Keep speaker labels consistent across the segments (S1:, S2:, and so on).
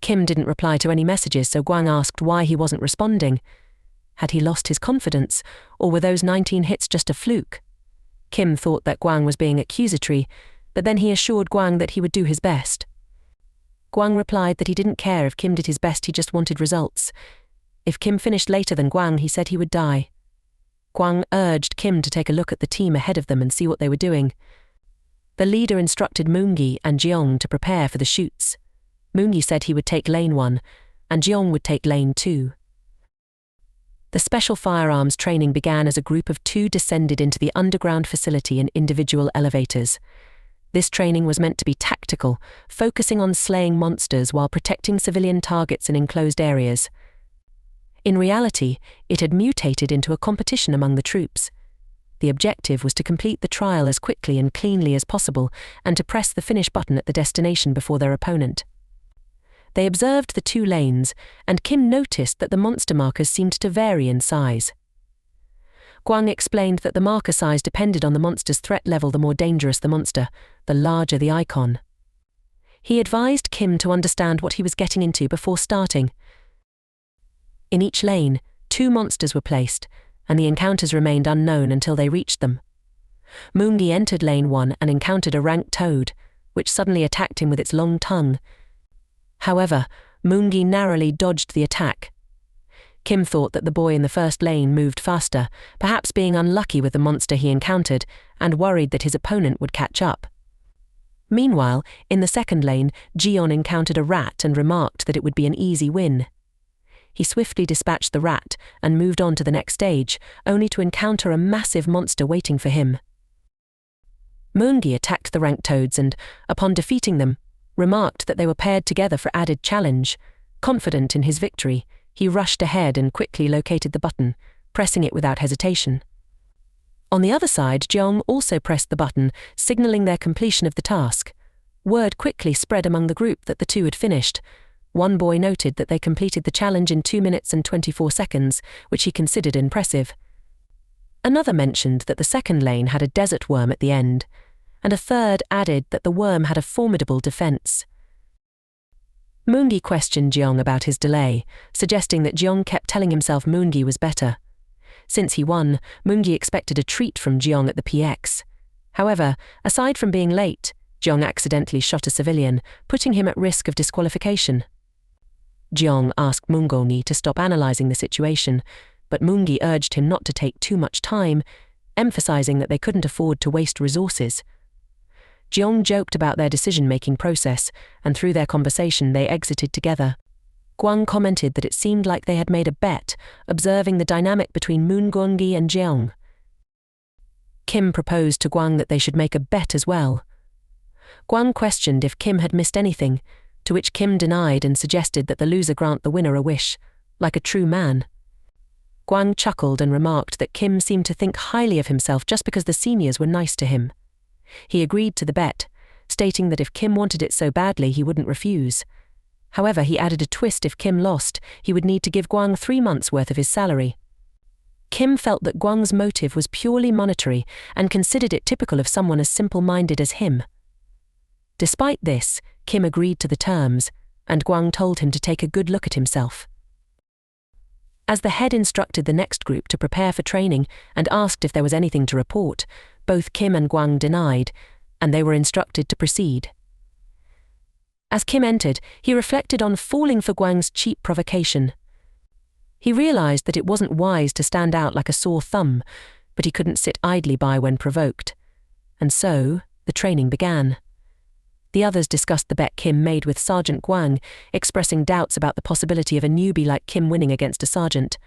S1: Kim didn't reply to any messages, so Gwang asked why he wasn't responding. Had he lost his confidence, or were those 19 hits just a fluke? Kim thought that Gwang was being accusatory, but then he assured Gwang that he would do his best. Gwang replied that he didn't care if Kim did his best, he just wanted results. If Kim finished later than Gwang, he said he would die. Gwang urged Kim to take a look at the team ahead of them and see what they were doing. The leader instructed Moongi and Jeong to prepare for the shoots. Moongi said he would take lane 1, and Jeong would take lane 2. The special firearms training began as a group of 2 descended into the underground facility in individual elevators. This training was meant to be tactical, focusing on slaying monsters while protecting civilian targets in enclosed areas. In reality, it had mutated into a competition among the troops. The objective was to complete the trial as quickly and cleanly as possible and to press the finish button at the destination before their opponent. They observed the 2 lanes, and Kim noticed that the monster markers seemed to vary in size. Gwang explained that the marker size depended on the monster's threat level. The more dangerous the monster, the larger the icon. He advised Kim to understand what he was getting into before starting. In each lane, 2 monsters were placed, and the encounters remained unknown until they reached them. Moongi entered lane 1 and encountered a ranked toad, which suddenly attacked him with its long tongue. However, Moongi narrowly dodged the attack. Kim thought that the boy in the first lane moved faster, perhaps being unlucky with the monster he encountered, and worried that his opponent would catch up. Meanwhile, in the second lane, Jeon encountered a rat and remarked that it would be an easy win. He swiftly dispatched the rat and moved on to the next stage, only to encounter a massive monster waiting for him. Moongi attacked the ranked toads and, upon defeating them, remarked that they were paired together for added challenge. Confident in his victory, he rushed ahead and quickly located the button, pressing it without hesitation. On the other side, Jeong also pressed the button, signaling their completion of the task. Word quickly spread among the group that the 2 had finished. One boy noted that they completed the challenge in 2 minutes and 24 seconds, which he considered impressive. Another mentioned that the second lane had a desert worm at the end, and a third added that the worm had a formidable defense. Moongi questioned Jeong about his delay, suggesting that Jeong kept telling himself Moongi was better. Since he won, Moongi expected a treat from Jeong at the PX. However, aside from being late, Jeong accidentally shot a civilian, putting him at risk of disqualification. Jeong asked Moongi to stop analysing the situation, but Moongi urged him not to take too much time, emphasising that they couldn't afford to waste resources. Jeong joked about their decision-making process, and through their conversation they exited together. Gwang commented that it seemed like they had made a bet, observing the dynamic between Moongi and Jeong. Kim proposed to Gwang that they should make a bet as well. Gwang questioned if Kim had missed anything, to which Kim denied and suggested that the loser grant the winner a wish, like a true man. Gwang chuckled and remarked that Kim seemed to think highly of himself just because the seniors were nice to him. He agreed to the bet, stating that if Kim wanted it so badly he wouldn't refuse. However, he added a twist: if Kim lost, he would need to give Gwang 3 months' worth of his salary. Kim felt that Gwang's motive was purely monetary and considered it typical of someone as simple-minded as him. Despite this, Kim agreed to the terms, and Gwang told him to take a good look at himself. As the head instructed the next group to prepare for training and asked if there was anything to report, both Kim and Gwang denied, and they were instructed to proceed. As Kim entered, he reflected on falling for Gwang's cheap provocation. He realized that it wasn't wise to stand out like a sore thumb, but he couldn't sit idly by when provoked. And so, the training began. The others discussed the bet Kim made with Sergeant Gwang, expressing doubts about the possibility of a newbie like Kim winning against a sergeant.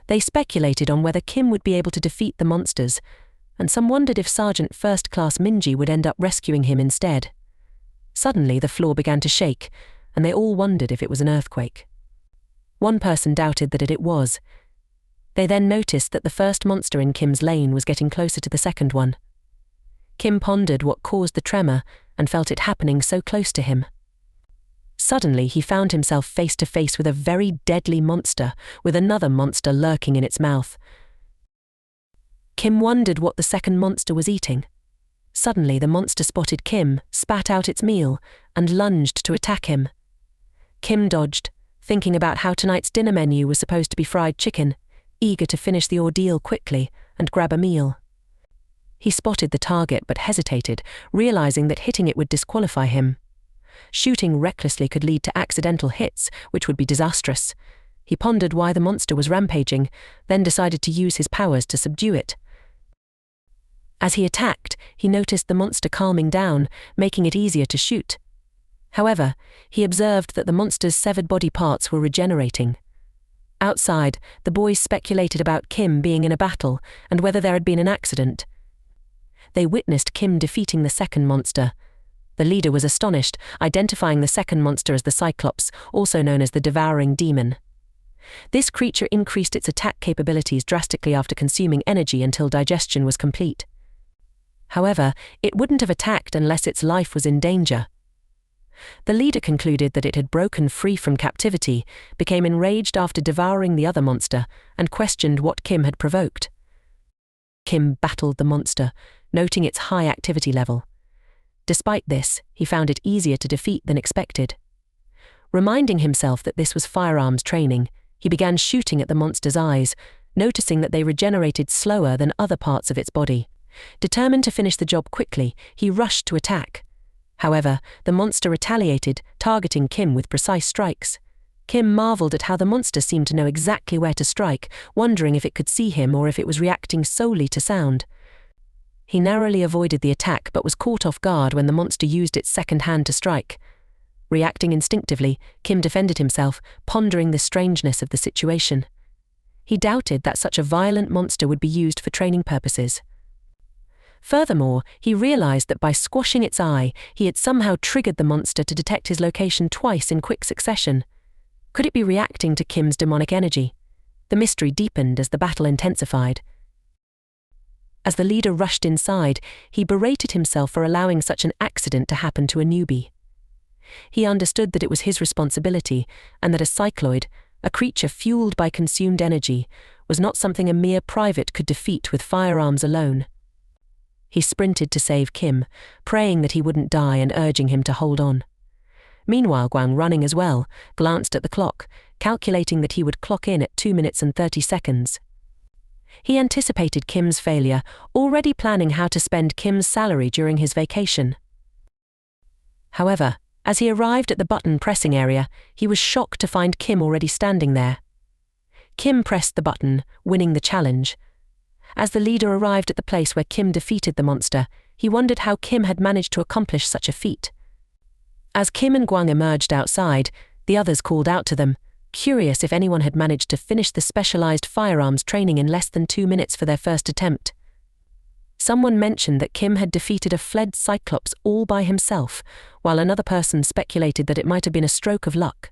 S1: They speculated on whether Kim would be able to defeat the monsters, and some wondered if Sergeant First Class Minji would end up rescuing him instead. Suddenly, the floor began to shake, and they all wondered if it was an earthquake. One person doubted that it was. They then noticed that the first monster in Kim's lane was getting closer to the second one. Kim pondered what caused the tremor and felt it happening so close to him. Suddenly, he found himself face to face with a very deadly monster, with another monster lurking in its mouth. Kim wondered what the second monster was eating. Suddenly the monster spotted Kim, spat out its meal, and lunged to attack him. Kim dodged, thinking about how tonight's dinner menu was supposed to be fried chicken, eager to finish the ordeal quickly and grab a meal. He spotted the target but hesitated, realizing that hitting it would disqualify him. Shooting recklessly could lead to accidental hits, which would be disastrous. He pondered why the monster was rampaging, then decided to use his powers to subdue it. As he attacked, he noticed the monster calming down, making it easier to shoot. However, he observed that the monster's severed body parts were regenerating. Outside, the boys speculated about Kim being in a battle and whether there had been an accident. They witnessed Kim defeating the second monster. The leader was astonished, identifying the second monster as the Cyclops, also known as the Devouring Demon. This creature increased its attack capabilities drastically after consuming energy until digestion was complete. However, it wouldn't have attacked unless its life was in danger. The leader concluded that it had broken free from captivity, became enraged after devouring the other monster, and questioned what Kim had provoked. Kim battled the monster, noting its high activity level. Despite this, he found it easier to defeat than expected. Reminding himself that this was firearms training, he began shooting at the monster's eyes, noticing that they regenerated slower than other parts of its body. Determined to finish the job quickly, he rushed to attack. However, the monster retaliated, targeting Kim with precise strikes. Kim marveled at how the monster seemed to know exactly where to strike, wondering if it could see him or if it was reacting solely to sound. He narrowly avoided the attack but was caught off guard when the monster used its second hand to strike. Reacting instinctively, Kim defended himself, pondering the strangeness of the situation. He doubted that such a violent monster would be used for training purposes. Furthermore, he realized that by squashing its eye, he had somehow triggered the monster to detect his location twice in quick succession. Could it be reacting to Kim's demonic energy? The mystery deepened as the battle intensified. As the leader rushed inside, he berated himself for allowing such an accident to happen to a newbie. He understood that it was his responsibility, and that a cycloid, a creature fueled by consumed energy, was not something a mere private could defeat with firearms alone. He sprinted to save Kim, praying that he wouldn't die and urging him to hold on. Meanwhile, Guang, running as well, glanced at the clock, calculating that he would clock in at 2 minutes and 30 seconds. He anticipated Kim's failure, already planning how to spend Kim's salary during his vacation. However, as he arrived at the button pressing area, he was shocked to find Kim already standing there. Kim pressed the button, winning the challenge. As the leader arrived at the place where Kim defeated the monster, he wondered how Kim had managed to accomplish such a feat. As Kim and Guang emerged outside, the others called out to them, curious if anyone had managed to finish the specialized firearms training in less than 2 minutes for their first attempt. Someone mentioned that Kim had defeated a fled Cyclops all by himself, while another person speculated that it might have been a stroke of luck.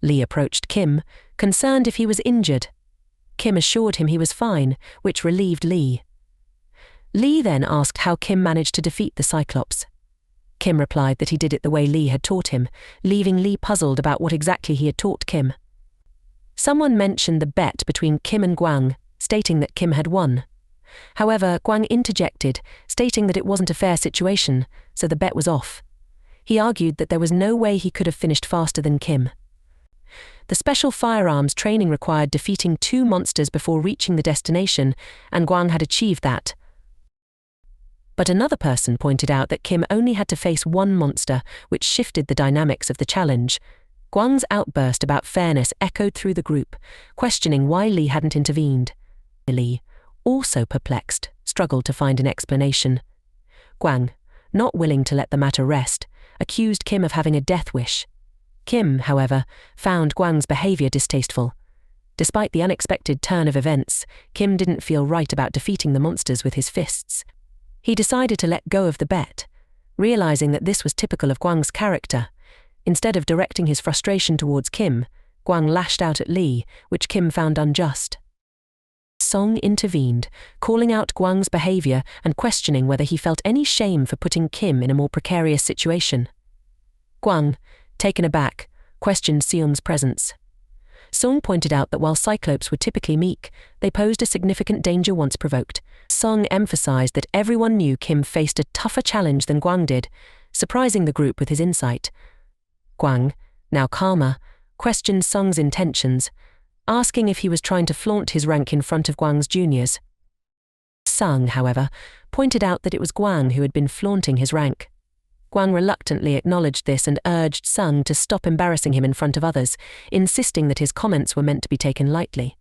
S1: Lee approached Kim, concerned if he was injured. Kim assured him he was fine, which relieved Lee. Lee then asked how Kim managed to defeat the Cyclops. Kim replied that he did it the way Lee had taught him, leaving Lee puzzled about what exactly he had taught Kim. Someone mentioned the bet between Kim and Guang, stating that Kim had won. However, Guang interjected, stating that it wasn't a fair situation, so the bet was off. He argued that there was no way he could have finished faster than Kim. The special firearms training required defeating 2 monsters before reaching the destination, and Guang had achieved that. But another person pointed out that Kim only had to face 1 monster, which shifted the dynamics of the challenge. Guang's outburst about fairness echoed through the group, questioning why Lee hadn't intervened. Lee, also perplexed, struggled to find an explanation. Guang, not willing to let the matter rest, accused Kim of having a death wish. Kim, however, found Guang's behavior distasteful. Despite the unexpected turn of events, Kim didn't feel right about defeating the monsters with his fists. He decided to let go of the bet, realizing that this was typical of Guang's character. Instead of directing his frustration towards Kim, Guang lashed out at Lee, which Kim found unjust. Song intervened, calling out Guang's behavior and questioning whether he felt any shame for putting Kim in a more precarious situation. Guang, taken aback, questioned Seung's presence. Seung pointed out that while Cyclopes were typically meek, they posed a significant danger once provoked, Sung emphasized that everyone knew Kim faced a tougher challenge than Gwang did, surprising the group with his insight. Gwang, now calmer, questioned Sung's intentions, asking if he was trying to flaunt his rank in front of Gwang's juniors. Sung, however, pointed out that it was Gwang who had been flaunting his rank. Gwang reluctantly acknowledged this and urged Sung to stop embarrassing him in front of others, insisting that his comments were meant to be taken lightly.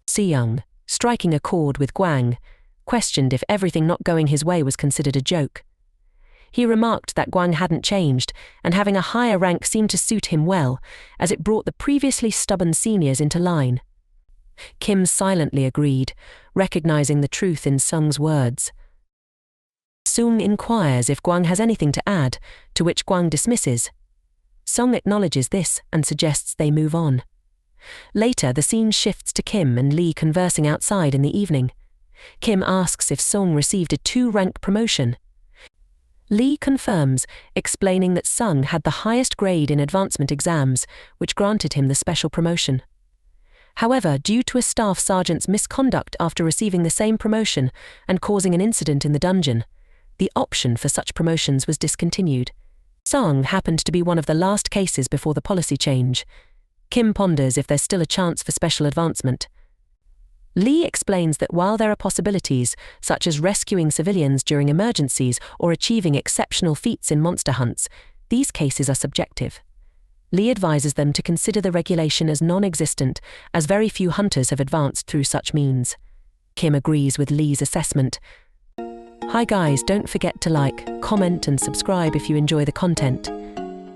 S1: Seung, striking a chord with Gwang, questioned if everything not going his way was considered a joke. He remarked that Gwang hadn't changed, and having a higher rank seemed to suit him well, as it brought the previously stubborn seniors into line. Kim silently agreed, recognizing the truth in Sung's words. Sung inquires if Gwang has anything to add, to which Gwang dismisses. Sung acknowledges this and suggests they move on. Later, the scene shifts to Kim and Lee conversing outside in the evening. Kim asks if Sung received a 2-rank promotion. Lee confirms, explaining that Sung had the highest grade in advancement exams, which granted him the special promotion. However, due to a staff sergeant's misconduct after receiving the same promotion and causing an incident in the dungeon, the option for such promotions was discontinued. Sung happened to be one of the last cases before the policy change. Kim ponders if there's still a chance for special advancement. Lee explains that while there are possibilities, such as rescuing civilians during emergencies or achieving exceptional feats in monster hunts, these cases are subjective. Lee advises them to consider the regulation as non-existent, as very few hunters have advanced through such means. Kim agrees with Lee's assessment. Hi guys, don't forget to like, comment and subscribe if you enjoy the content.